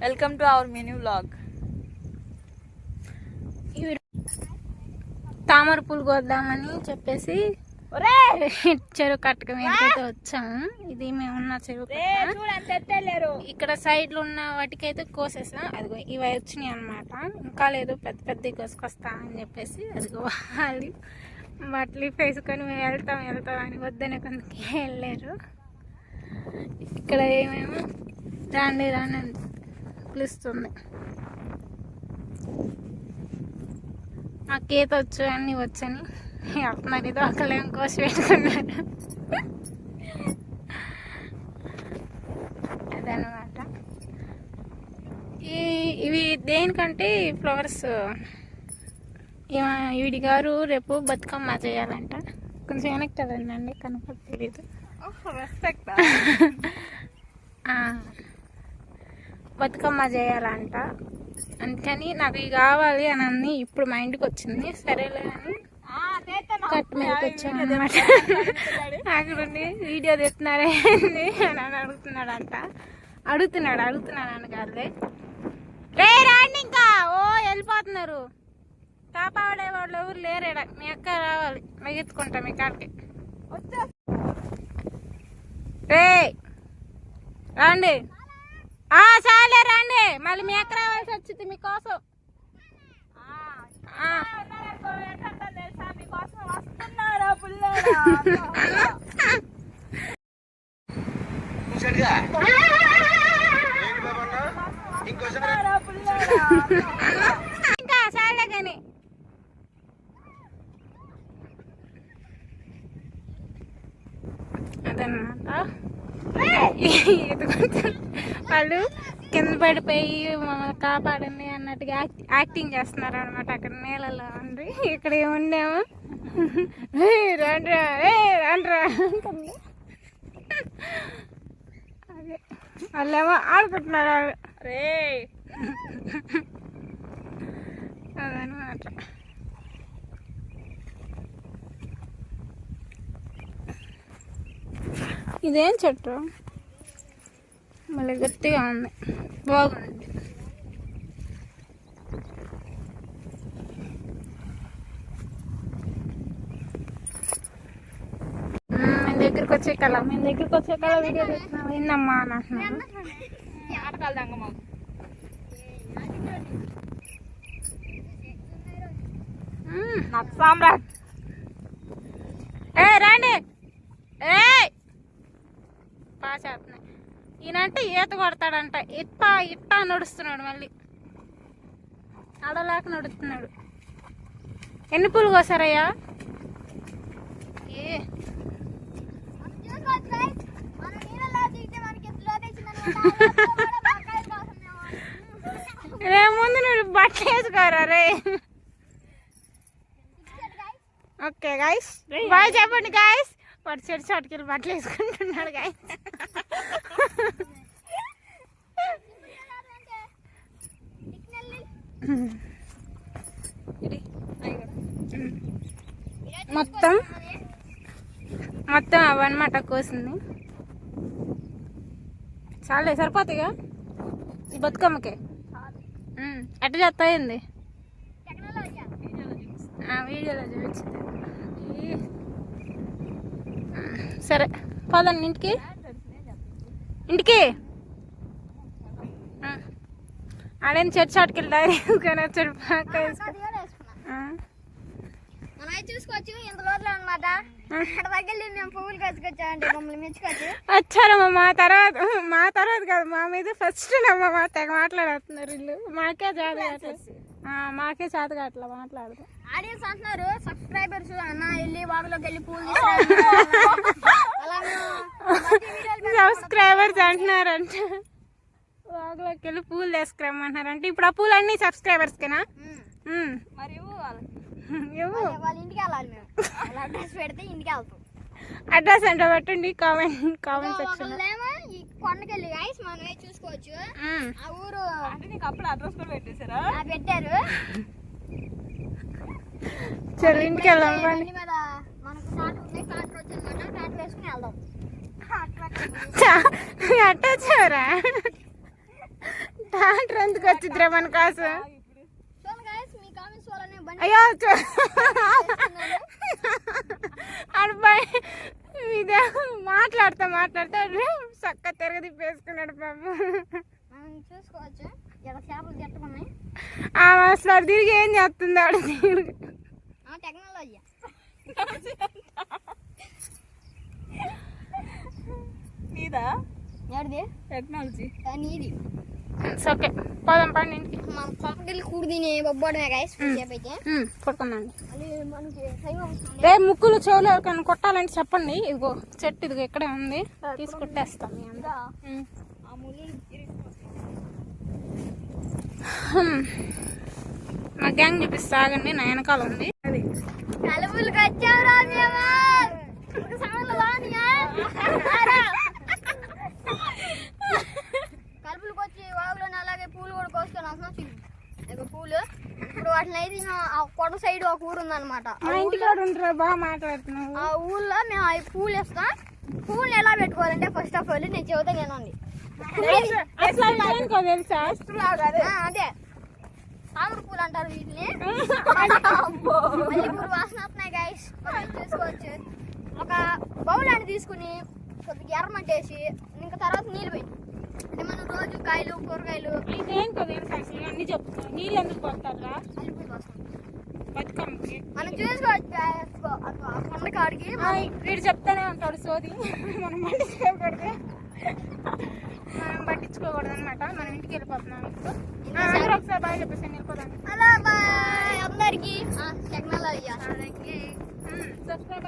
Welcome to our mini vlog. తామర పూలు కోద్దామని చెప్పేసి చెరువు కట్టక మీదకైతే వచ్చాము. ఇది మేము ఉన్న చెరువు. ఇక్కడ సైడ్లో ఉన్న వాటికైతే కోసేసాం. అదిగో ఇవి వచ్చినాయి అనమాట. ఇంకా లేదు, పెద్ద పెద్ద కోసుకొస్తా అని చెప్పేసి అదిగో వాళ్ళు బట్టలు వేసుకొని వెళ్తాం అని వద్దనే కొందరికి వెళ్ళారు. ఇక్కడ ఏమేమో రాండి అని పిలుస్తుంది. నాకు ఈత వచ్చు, అన్నీ వచ్చని వెళ్తున్నారు. ఇది ఒకళ్ళేం కోసి పెట్టుకున్నారు. అదనమాట. ఇవి దేనికంటే ఫ్లవర్స్ వీడి గారు రేపు బతుకమ్మ చేయాలంట. కొంచెం వెనక్కి కదండి, కనపడలేదు. బతుకమ్మ చేయాలంట. అందుకని నాకు ఇవి కావాలి అని అన్ని ఇప్పుడు మా ఇంటికి వచ్చింది. సరేలే అని కట్ మీదకి వచ్చాను అనమాట. అక్కడుండి వీడియో తెస్తున్నారే అని అడుగుతున్నాడు అని కాదులే. రే రాండి, ఇంకా వెళ్ళిపోతున్నారు. కాపాడే వాళ్ళు ఎవరు లేరేడా. మీ అక్క రావాలి, మెగెత్తుకుంటా మీ కాడికి. రే రండి, చాలే రండి. మళ్ళీ మీ అక్క రావాల్సి వచ్చింది మీకోసం. ఇంకా చాలే కానీ అదన్నమాట. వాళ్ళు కింద పడిపోయి కాపాడండి అన్నట్టుగా యాక్టింగ్ చేస్తున్నారు అనమాట. అక్కడ నీళ్ళలో ఉండి ఇక్కడ ఉండేమో రండ్రా అంటుంది. అదే వాళ్ళేమో ఆడుకుంటున్నారు. రే అదనమాట. ఇదేం చెట్టు మళ్ళీ గట్టిగా ఉంది, బాగుంది. మేము దగ్గరికి వచ్చే కళ వీడియో తెచ్చినాము. ఏందమ్మా అని అంటున్నాను. సామ్రాట్ రండి. పాచేస్తున్నాయి. ఈయనంటే ఈత కొడతాడంట. ఇట్టా నడుస్తున్నాడు, మళ్ళీ అడలేక నడుస్తున్నాడు. ఎన్ని పూలు కోసారయ్యా? ముందు నువ్వు బట్టలు వేసుకోరా రే. ఓకే గైస్, బాయ్ చెప్పండి గైస్. వాడు చెడు చాటుకెళ్ళి బట్టలు వేసుకుంటున్నాడు గైస్. మొత్తం అవన్నమాట కోసింది. చాలే, సరిపోతాయిగా ఈ బతుకమ్మకి. ఎట్ట చేస్తాయింది వీడియోలో చూపించింది. సరే పోదండి ఇంటికి. ఆడేం చెట్టు చాటుకెళ్ళి డైరీ వేసుకొని వచ్చాడు. వచ్చారమ్మా మా తర్వాత కాదు, మా మీద ఫస్ట్ మా తెగ మాట్లాడుతున్నారు వీళ్ళు. మాకే చేత అట్లా మాట్లాడదు. ఆడియన్స్ అంటున్నారు, సబ్స్క్రైబర్స్ అన్న వెళ్ళి వాగులోకి వెళ్ళి పూలు సబ్స్క్రైబర్స్ అంటున్నారంట. వాగులోకి వెళ్ళి పూలు తీసుకురమ్మంటున్నారంటే ఇప్పుడు ఆ పూలు అన్ని సబ్స్క్రైబర్స్కేనా? మరి వాళ్ళ ఇంటికి వెళ్ళాలి. మేము అడ్రస్ పెడితే ఇంటికి వెళ్తాం. అడ్రస్ అంటే పెట్టండి కామెంట్ సెక్షన్. కొండకెళ్ళి గైస్ మనమే చూసుకోవచ్చు. ఆ ఊరు అంటే నీకు అప్పుడు అడ్రస్ కూడా పెట్టేశారా? పెట్టారు. చలో ఇంటికి వెళ్దాం. మనకు ట్రాక్టర్ వచ్చిందన్నమాట. ట్రాక్టర్ వేసుకుని వెళ్దాం. అట్టా వచ్చారా? వాటర్ ఎందుకు వచ్చిద్దిరా మన కోసం? చూడండి guys, మీ కామెంట్స్ వల్లనే బండి అయ్యో అబ్బాయి ఇదే మాట్లాడుతా చక్క తిరగది పేసుకున్నాడు పాపం. మనం చూసుకోవచ్చు ఇక్కడ చేపలు చెట్టుకున్నాయి. అసలు అటు తిరిగి ఏం చేస్తుంది ఆడ తిరిగి? టెక్నాలజీ నీదా ఎవరిది? టెక్నాలజీ. నీది. ఓకే పోదాం పండి ఇంటికి. మనం పంపకెళ్ళి కూడి తిని బొబ్బడమే గైస్ సేపు అయితే పడుకుందండి. మళ్ళీ మనకి టైం అవుతుంది. రే ముక్కులు చెవులు ఎవరికైనా కొట్టాలంటే చెప్పండి. ఇదిగో చెట్టు ఇదిగో ఇక్కడే ఉంది, తీసుకొట్టేస్తాం. ఆ ముళ్ళు మా గ్యాంగ్ చూపిస్తా ఆగండి, నా వెనకాల ఉంది. కలుపులకు వచ్చావురా మేము. ఒక సమయంలో రానియా? కలుపులకు వచ్చి వాగులోని అలాగే పూలు కూడా కోసుకొని వస్తున్నాం. ఇక పూలు ఇప్పుడు వాటిని అయితే ఆ కొండ సైడ్ ఒక ఊరు ఉందన్నమాట. మా ఇంటికాడ ఉంటారా? బాగా మాట్లాడుతున్నావు. ఆ ఊళ్ళో మేము అవి పూలు వేస్తాం. పూలు ఎలా పెట్టుకోవాలంటే ఫస్ట్ ఆఫ్ ఆల్ నేను చెబుతా వినండి. తెలుసా? అదే తామర పూలు అంటారు వీటిని. మళ్ళీ పూలు వాసన వస్తున్నాయి గైస్, చూసుకోవచ్చు. ఒక బౌల్ అని తీసుకుని కొద్దిగా ఎర్రమంటేసి ఇంకా తర్వాత నీళ్ళు పోయి అంటే మనం రోజు కాయలు కూరగాయలు ఇదేంటో తెలుసా? అసలు అన్ని చెప్తాను. నీళ్ళు ఎందుకు పోతారా కలిపి వస్తాం బతుకమ్మకి? మనం చూసుకోవచ్చు. కొండ కాడికి వీడు చెప్తానే ఉంటాడు సోది. మనం పట్టించుకోకూడదు, అనమాట. మనం ఇంటికి వెళ్ళిపోతున్నాం. ఇప్పుడు ఒకసారి బాగా చెప్పేసి వెళ్ళిపోతాం. అలా బాయ్ అందరికి. Technology subscribe